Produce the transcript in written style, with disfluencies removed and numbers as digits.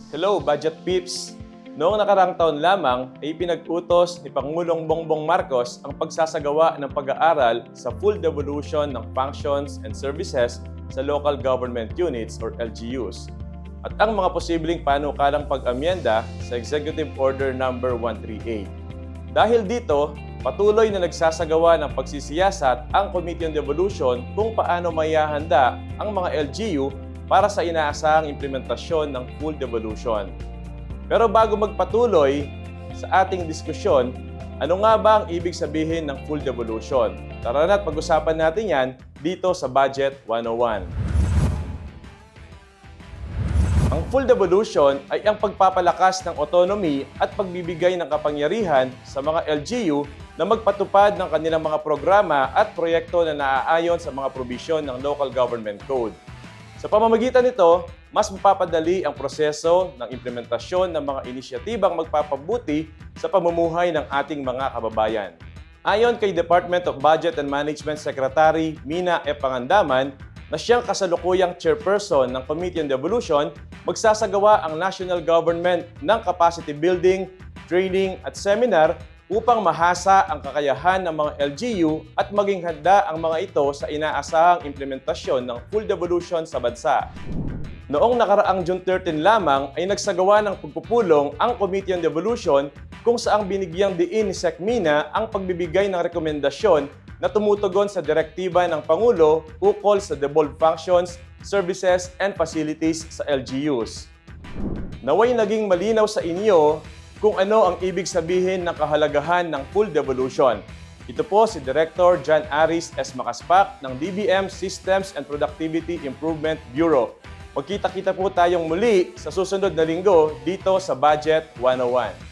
Hello, Budget Peeps! Noong nakarang taon lamang ay pinag-utos ni Pangulong Bongbong Marcos ang pagsasagawa ng pag-aaral sa full devolution ng functions and services sa local government units or LGUs at ang mga posibleng panukalang pag-amyenda sa Executive Order No. 138. Dahil dito, patuloy na nagsasagawa ng pagsisiyasat ang Committee on Devolution kung paano maihahanda ang mga LGU para sa inaasahang implementasyon ng full devolution. Pero bago magpatuloy sa ating diskusyon, ano nga ba ang ibig sabihin ng full devolution? Tara na't pag-usapan natin yan dito sa Budget 101. Ang full devolution ay ang pagpapalakas ng autonomy at pagbibigay ng kapangyarihan sa mga LGU na magpatupad ng kanilang mga programa at proyekto na naaayon sa mga probisyon ng Local Government Code. Sa pamamagitan nito, mas mapapadali ang proseso ng implementasyon ng mga inisyatibang magpapabuti sa pamumuhay ng ating mga kababayan. Ayon kay Department of Budget and Management Secretary Mina E. Pangandaman, na siyang kasalukuyang chairperson ng Committee on Devolution, magsasagawa ang national government ng capacity building, training at seminar upang mahasa ang kakayahan ng mga LGU at maging handa ang mga ito sa inaasahang implementasyon ng full devolution sa bansa. Noong nakaraang June 13 lamang ay nagsagawa ng pagpupulong ang Committee on Devolution kung saang binigyang diin ni Sec. Mina ang pagbibigay ng rekomendasyon na tumutugon sa direktiba ng Pangulo ukol sa devolved functions, services, and facilities sa LGUs. Naway naging malinaw sa inyo kung ano ang ibig sabihin ng kahalagahan ng full devolution. Ito po si Director John Aris S. Macaspac ng DBM Systems and Productivity Improvement Bureau. Magkita-kita po tayong muli sa susunod na linggo dito sa Budget 101.